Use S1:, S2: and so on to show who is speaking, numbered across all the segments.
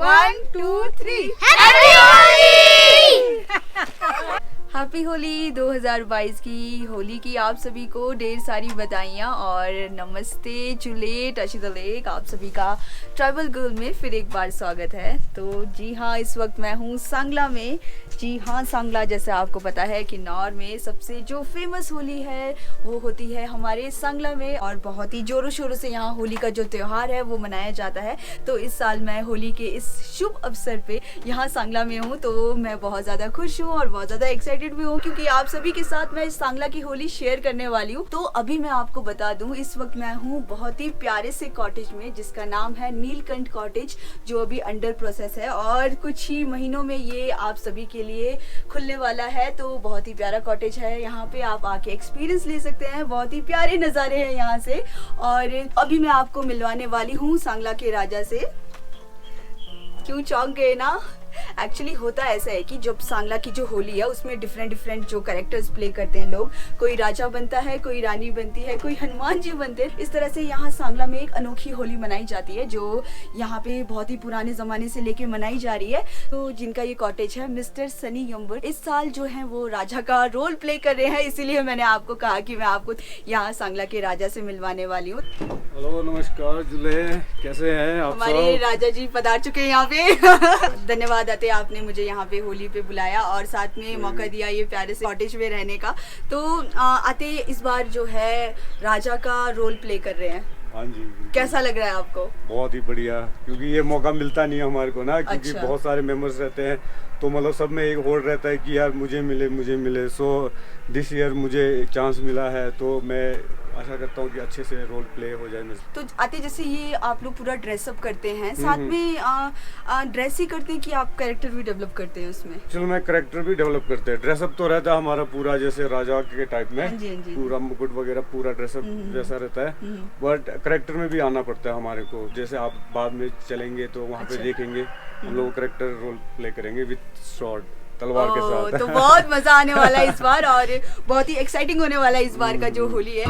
S1: 1 2 3 happy Holi 2022 की होली की आप सभी को ढेर सारी बधाइयाँ और नमस्ते चुले टची द लेक। आप सभी का ट्राइबल गर्ल में फिर एक बार स्वागत है। तो जी हाँ, इस वक्त मैं हूँ सांगला में। जी हाँ, सांगला जैसे आपको पता है किन्नौर में सबसे जो फेमस होली है वो होती है हमारे सांगला में और बहुत ही जोरों शोरों से यहाँ होली का जो त्यौहार है वो मनाया जाता है। तो इस साल मैं होली के इस शुभ अवसर पे यहाँ सांगला में हूँ, तो मैं बहुत ज़्यादा खुश हूँ और बहुत ज़्यादा एक्साइटेड भी हूँ क्योंकि आप सभी के साथ मैं इस सांगला की होली शेयर करने वाली हूँ। तो अभी मैं आपको बता दूँ, इस वक्त मैं हूँ बहुत ही प्यारे से कॉटेज में जिसका नाम है नीलकंठ कॉटेज, जो अभी अंडर प्रोसेस है और कुछ ही महीनों में ये आप सभी के लिए खुलने वाला है। तो बहुत ही प्यारा कॉटेज है, यहाँ पे आप आके एक्सपीरियंस ले सकते हैं। बहुत ही प्यारे नज़ारे हैं यहाँ से। और अभी मैं आपको मिलवाने वाली हूँ सांगला के राजा से। क्यों चौंक गए ना? एक्चुअली होता ऐसा है कि जब सांगला की जो होली है उसमें डिफरेंट जो कैरेक्टर्स प्ले करते हैं लोग। कोई राजा बनता है, कोई रानी बनती है, कोई हनुमान जी बनते हैं। इस तरह से यहाँ सांगला में एक अनोखी होली मनाई जाती है जो यहाँ पे बहुत ही पुराने ज़माने से लेके मनाई जा रही है। तो जिनका ये कॉटेज है मिस्टर सनी यम्बर, इस साल जो है वो राजा का रोल प्ले कर रहे हैं, इसीलिए मैंने आपको कहा कि मैं आपको यहाँ सांगला के राजा से मिलवाने वाली हूँ।
S2: हेलो, नमस्कार जुले, कैसे हैं आप?
S1: हमारे राजा जी पधार चुके हैं यहाँ पे। धन्यवाद आते आपने मुझे यहाँ पे होली पे बुलाया और साथ में मौका दिया ये प्यारे से कॉटेज में रहने का। तो आते इस बार जो है राजा का रोल प्ले कर रहे हैं।
S2: हाँ जी,
S1: कैसा लग रहा है आपको?
S2: बहुत ही बढ़िया, क्योंकि ये मौका मिलता नहीं है हमारे को ना, क्योंकि
S1: अच्छा।
S2: बहुत सारे मेंबर्स रहते हैं तो मतलब सब में एक होड़ रहता है कि यार मुझे मिले। सो दिस ईयर मुझे एक चांस मिला है, तो मैं आशा करता हूँ कि अच्छे से रोल प्ले हो जाए मेरे।
S1: तो आते जैसे ये आप लोग पूरा ड्रेसअप करते हैं, साथ में ड्रेस ही करते हैं कि आप कैरेक्टर भी डेवलप करते हैं उसमें?
S2: चलो, मैं कैरेक्टर भी डेवलप करते हैं। ड्रेसअप तो रहता है हमारा पूरा जैसे राजा के टाइप में,
S1: हाँ जी।
S2: पूरा मुकुट वगैरह पूरा ड्रेसअप जैसा रहता है। बट कैरेक्टर में भी आना पड़ता है हमारे को। जैसे आप बाद में चलेंगे तो वहाँ पे देखेंगे हम लोग कैरेक्टर रोल प्ले करेंगे विथ स्वॉर्ड, तलवार के साथ।
S1: तो बहुत मजा आने वाला है इस बार और बहुत ही एक्साइटिंग होने वाला है इस बार का जो होली है।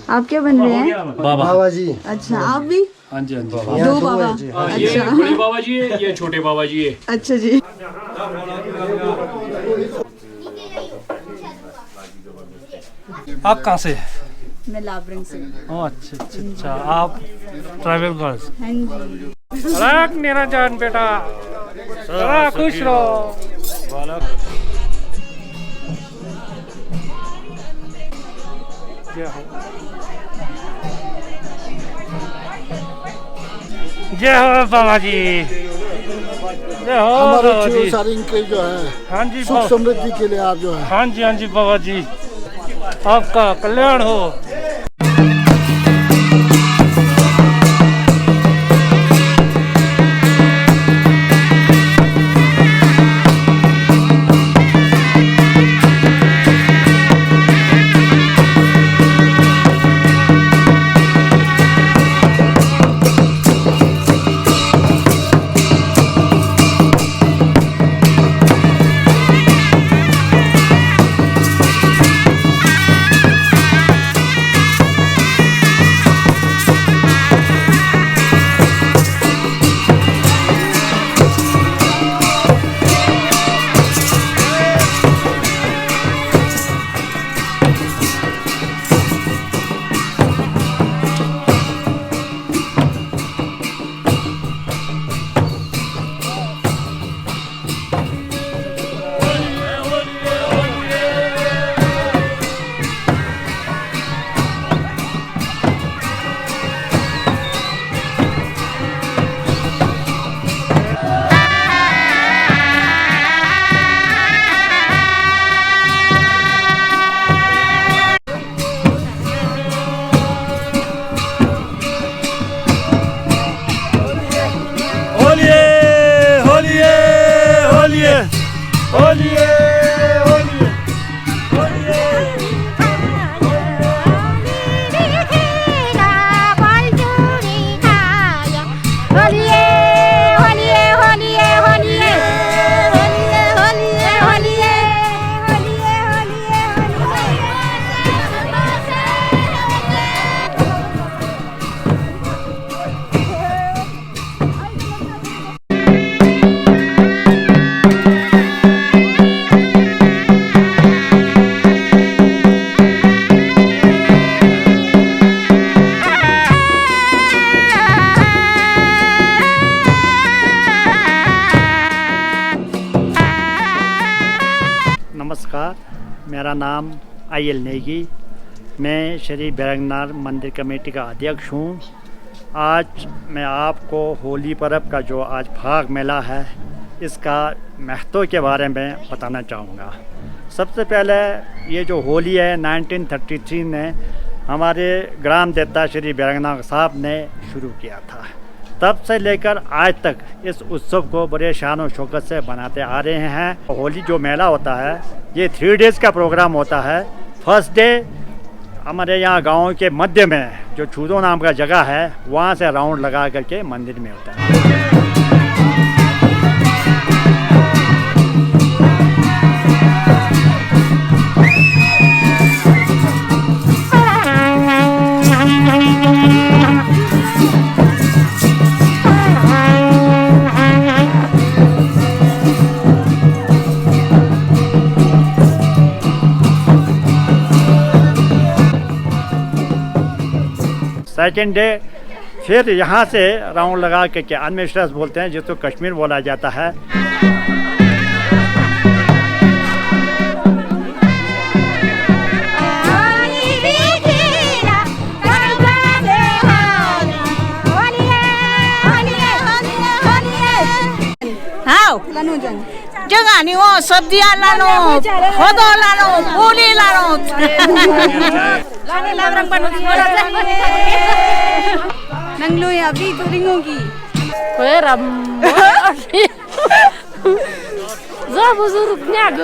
S1: आप क्या बन रहे हैं?
S3: बाबा जी।
S1: अच्छा, आप भी?
S3: हाँ जी, हाँ जी।
S1: दो बाबा?
S4: ये बड़े बाबा जी है, ये छोटे बाबा जी है।
S1: अच्छा जी।
S3: आप कहाँ से?
S1: मैं लाबरंग से।
S3: ओह, अच्छा। आप ट्राइबल गर्ल्स?
S1: हाँ जी।
S3: अलग मेरा जान बेटा, खुश रहो। जय हो बाबा जी, जय हो बाबा जी।
S5: सारी इनके जो है
S3: हाँ जी,
S5: सुख समृद्धि के लिए आप जो है।
S3: हाँ जी बाबा जी, आपका कल्याण हो। मेरा नाम आयल नेगी, मैं श्री बैरंगनार मंदिर कमेटी का अध्यक्ष हूँ। आज मैं आपको होली पर्व का जो आज फाग मेला है इसका महत्व के बारे में बताना चाहूँगा। सबसे पहले ये जो होली है 1933 में हमारे ग्राम देवता श्री बैरंगनार साहब ने शुरू किया था। तब से लेकर आज तक इस उत्सव को बड़े शान और शौकत से बनाते आ रहे हैं। होली जो मेला होता है ये 3 डेज़ का प्रोग्राम होता है। फर्स्ट डे हमारे यहाँ गांव के मध्य में जो छूदो नाम का जगह है वहाँ से राउंड लगा करके मंदिर में होता है। सेकेंड डे फिर यहाँ से राउंड लगा के अनमिस्टर्स बोलते हैं जिसको कश्मीर बोला जाता है।
S6: जगानी हो सब्जियां लानो, खोदो लानो, पूरी लानो।
S1: नंगलो या अभी तो रिंगोगी।
S7: कोई रम। ज़ा बुजुर्ग न्याग।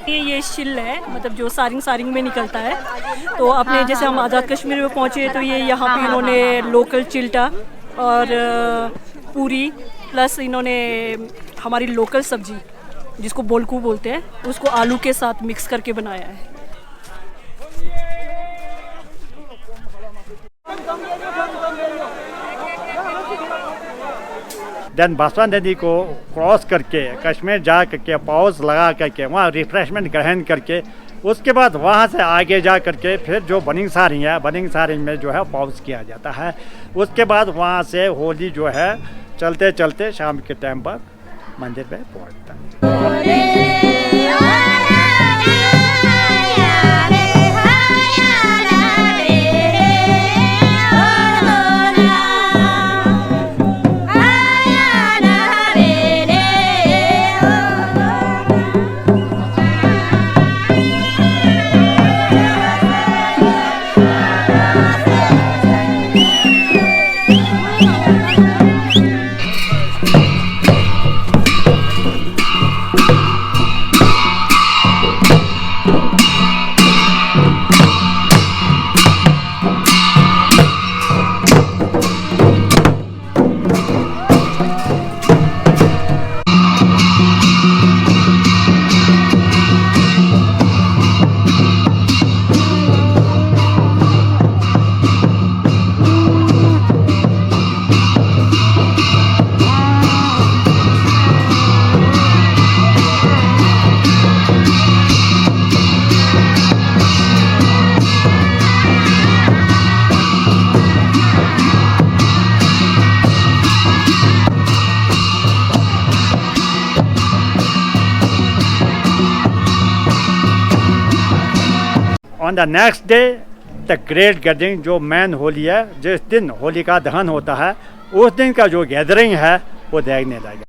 S8: ये शिल है, मतलब जो सारिंग में निकलता है। तो अपने जैसे हम आज़ाद कश्मीर में पहुँचे तो ये यहाँ पे इन्होंने लोकल चिल्टा और पूरी प्लस इन्होंने हमारी लोकल सब्जी जिसको बोलकू बोलते हैं उसको आलू के साथ मिक्स करके बनाया है।
S3: देन बासवा नदी को क्रॉस करके कश्मीर जा करके पॉज लगा करके वहाँ रिफ्रेशमेंट ग्रहण करके उसके बाद वहाँ से आगे जा करके फिर जो बनिंग सारिंग है, बनिंग सारिंग में जो है पॉज किया जाता है। उसके बाद वहाँ से होली जो है चलते चलते शाम के टाइम पर मंदिर में पहुँचता है। On the next day the great gathering जो मैन होली है, जिस दिन होली का दहन होता है उस दिन का जो गैदरिंग है वो देखने लगा।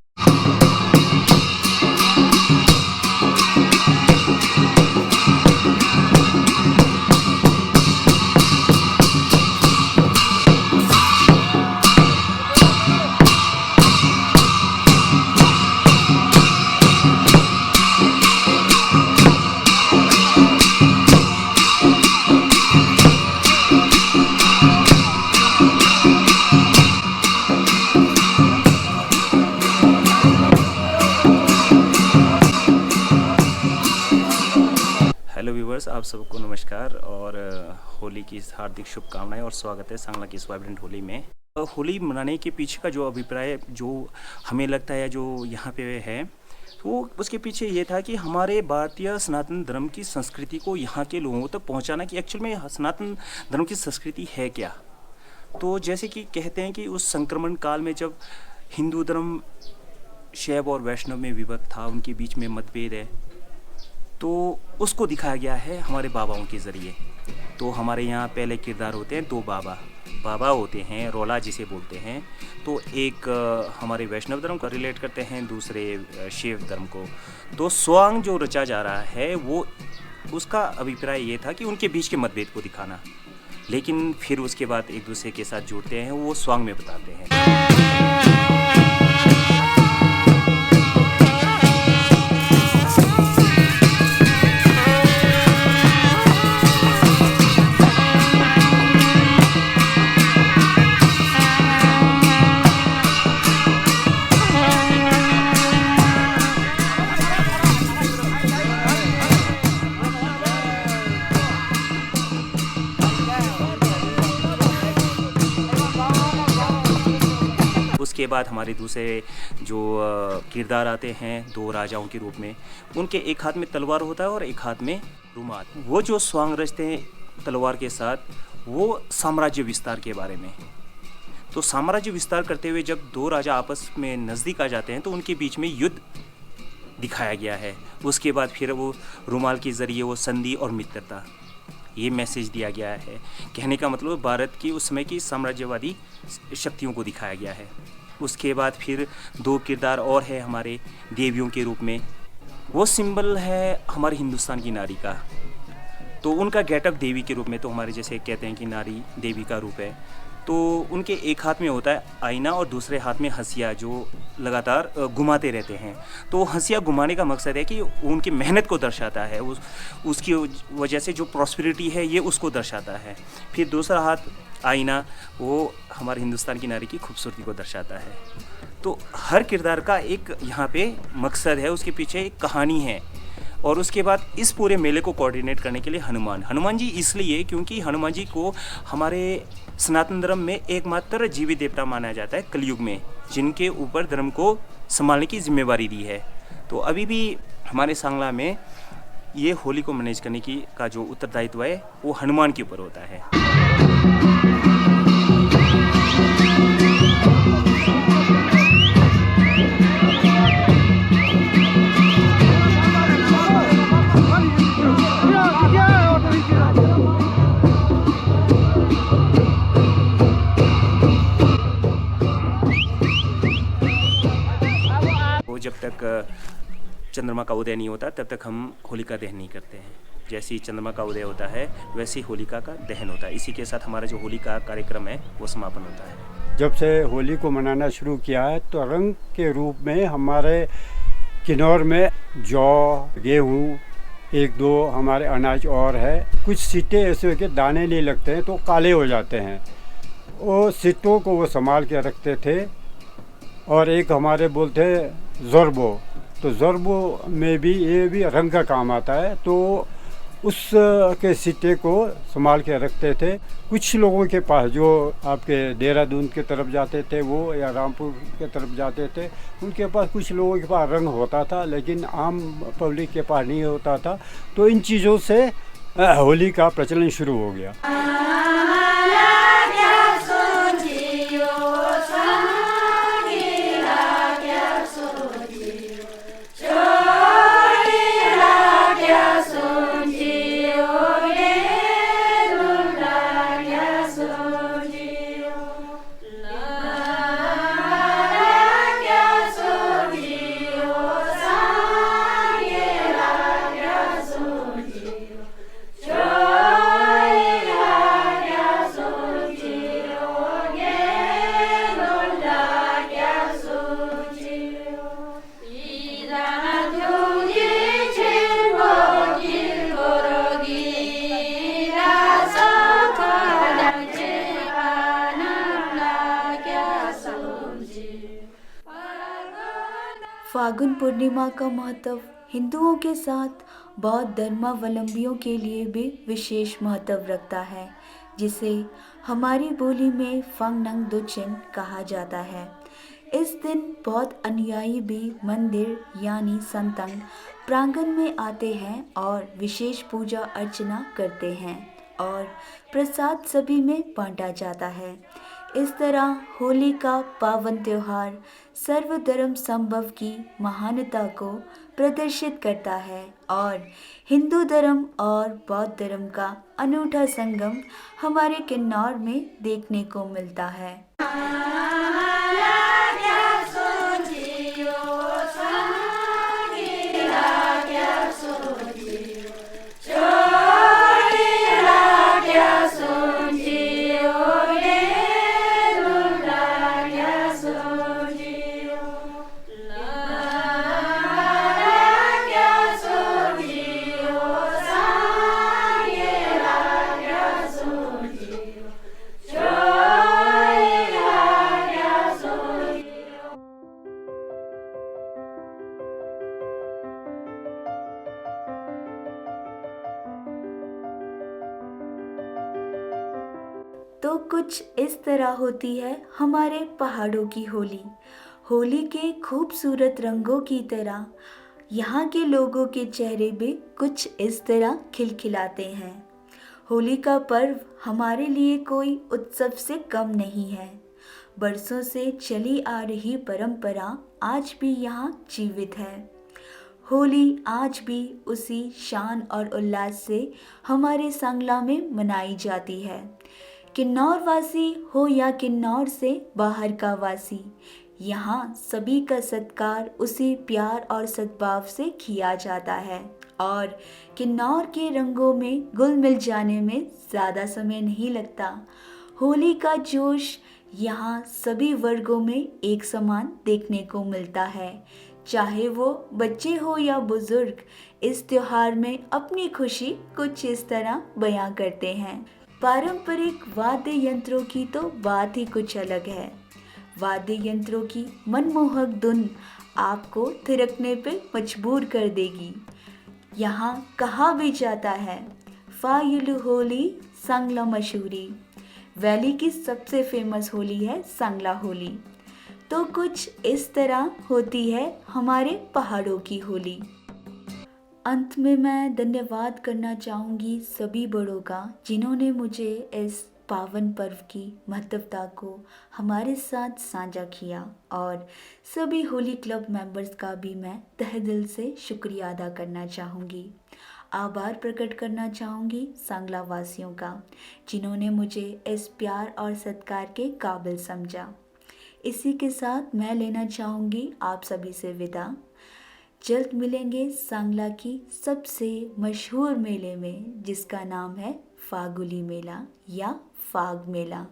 S9: आप सबको नमस्कार और होली की हार्दिक शुभकामनाएं और स्वागत है सांगला की इस वाइब्रेंट होली में। होली मनाने के पीछे का जो अभिप्राय जो हमें लगता है जो यहाँ पे है तो उसके पीछे ये था कि हमारे भारतीय सनातन धर्म की संस्कृति को यहाँ के लोगों तक पहुँचाना कि एक्चुअल में सनातन धर्म की संस्कृति है क्या। तो जैसे कि कहते हैं कि उस संक्रमण काल में जब हिंदू धर्म शैव और वैष्णव में विभक्त था, उनके बीच में मतभेद है, तो उसको दिखाया गया है हमारे बाबाओं के ज़रिए। तो हमारे यहाँ पहले किरदार होते हैं 2 बाबा होते हैं, रोला जिसे बोलते हैं। तो एक हमारे वैष्णव धर्म को रिलेट करते हैं, दूसरे शैव धर्म को। तो स्वांग जो रचा जा रहा है वो उसका अभिप्राय ये था कि उनके बीच के मतभेद को दिखाना, लेकिन फिर उसके बाद एक दूसरे के साथ जुड़ते हैं, वो स्वांग में बताते हैं। उसके बाद हमारे दूसरे जो किरदार आते हैं 2 राजाओं के रूप में। उनके एक हाथ में तलवार होता है और एक हाथ में रुमाल। वो जो स्वांग रचते हैं तलवार के साथ, वो साम्राज्य विस्तार के बारे में। तो साम्राज्य विस्तार करते हुए जब 2 राजा आपस में नज़दीक आ जाते हैं तो उनके बीच में युद्ध दिखाया गया है। उसके बाद फिर वो रुमाल के ज़रिए वो संधि और मित्रता, ये मैसेज दिया गया है। कहने का मतलब भारत की उस समय की साम्राज्यवादी शक्तियों को दिखाया गया है। उसके बाद फिर 2 किरदार और है हमारे देवियों के रूप में। वो सिंबल है हमारे हिंदुस्तान की नारी का। तो उनका गेटअप देवी के रूप में, तो हमारे जैसे कहते हैं कि नारी देवी का रूप है। तो उनके एक हाथ में होता है आईना और दूसरे हाथ में हंसिया जो लगातार घुमाते रहते हैं। तो हंसिया घुमाने का मकसद है कि उनकी मेहनत को दर्शाता है, उसकी वजह से जो प्रॉस्पेरिटी है ये उसको दर्शाता है। फिर दूसरा हाथ आईना, वो हमारे हिंदुस्तान की नारी की खूबसूरती को दर्शाता है। तो हर किरदार का एक यहाँ पे मकसद है, उसके पीछे एक कहानी है। और उसके बाद इस पूरे मेले को कोऑर्डिनेट करने के लिए हनुमान जी इसलिए क्योंकि हनुमान जी को हमारे सनातन धर्म में एकमात्र जीवित देवता माना जाता है कलयुग में, जिनके ऊपर धर्म को संभालने की जिम्मेवारी दी है। तो अभी भी हमारे सांगला में ये होली को मैनेज करने का जो उत्तरदायित्व है वो हनुमान के ऊपर होता है। जब तक चंद्रमा का उदय नहीं होता तब तक हम होलिका दहन नहीं करते हैं। जैसे ही चंद्रमा का उदय होता है वैसे ही होलिका का दहन होता है। इसी के साथ हमारा जो होली का कार्यक्रम है वो समापन होता है।
S3: जब से होली को मनाना शुरू किया है तो रंग के रूप में हमारे किन्नौर में जौ, गेहूँ, 1-2 हमारे अनाज और है। कुछ सिट्टे ऐसे के दाने नहीं लगते हैं तो काले हो जाते हैं। वो सिट्टों को वो संभाल के रखते थे। और एक हमारे बोलते ज़ोरबो, तो ज़ोरबो में भी ये भी रंग का काम आता है। तो उस के सिट्टे को संभाल के रखते थे। कुछ लोगों के पास जो आपके देहरादून की तरफ जाते थे वो, या रामपुर के तरफ जाते थे, उनके पास कुछ लोगों के पास रंग होता था, लेकिन आम पब्लिक के पास नहीं होता था। तो इन चीज़ों से होली का प्रचलन शुरू हो गया।
S1: फागुन पूर्णिमा का महत्व हिंदुओं के साथ बौद्ध धर्मावलंबियों के लिए भी विशेष महत्व रखता है, जिसे हमारी बोली में फंगनंग दुचिन कहा जाता है। इस दिन बौद्ध अनुयायी भी मंदिर यानी संतंग प्रांगण में आते हैं और विशेष पूजा अर्चना करते हैं। और प्रसाद सभी में बांटा जाता है। इस तरह होली का पावन त्योहार सर्वधर्म संभव की महानता को प्रदर्शित करता है और हिंदू धर्म और बौद्ध धर्म का अनूठा संगम हमारे किन्नौर में देखने को मिलता है। तो कुछ इस तरह होती है हमारे पहाड़ों की होली। होली के खूबसूरत रंगों की तरह यहाँ के लोगों के चेहरे भी कुछ इस तरह खिलखिलाते हैं। होली का पर्व हमारे लिए कोई उत्सव से कम नहीं है। बरसों से चली आ रही परंपरा आज भी यहाँ जीवित है। होली आज भी उसी शान और उल्लास से हमारे सांगला में मनाई जाती है। किन्नौर वासी हो या किन्नौर से बाहर का वासी, यहाँ सभी का सत्कार उसी प्यार और सद्भाव से किया जाता है और किन्नौर के रंगों में घुल मिल जाने में ज़्यादा समय नहीं लगता। होली का जोश यहाँ सभी वर्गों में एक समान देखने को मिलता है। चाहे वो बच्चे हो या बुजुर्ग, इस त्योहार में अपनी खुशी कुछ इस तरह बयां करते हैं। पारंपरिक वाद्य यंत्रों की तो बात ही कुछ अलग है। वाद्य यंत्रों की मनमोहक धुन आपको थिरकने पे मजबूर कर देगी। यहाँ कहा भी जाता है, फायुलु होली सांगला मशहूरी। वैली की सबसे फेमस होली है सांगला होली। तो कुछ इस तरह होती है हमारे पहाड़ों की होली। अंत में मैं धन्यवाद करना चाहूँगी सभी बड़ों का, जिन्होंने मुझे इस पावन पर्व की महत्वता को हमारे साथ साझा किया, और सभी होली क्लब मेंबर्स का भी मैं तहे दिल से शुक्रिया अदा करना चाहूँगी। आभार प्रकट करना चाहूँगी सांगला वासियों का, जिन्होंने मुझे इस प्यार और सत्कार के काबिल समझा। इसी के साथ मैं लेना चाहूँगी आप सभी से विदा। जल्द मिलेंगे सांगला की सबसे मशहूर मेले में, जिसका नाम है फागुली मेला या फाग मेला।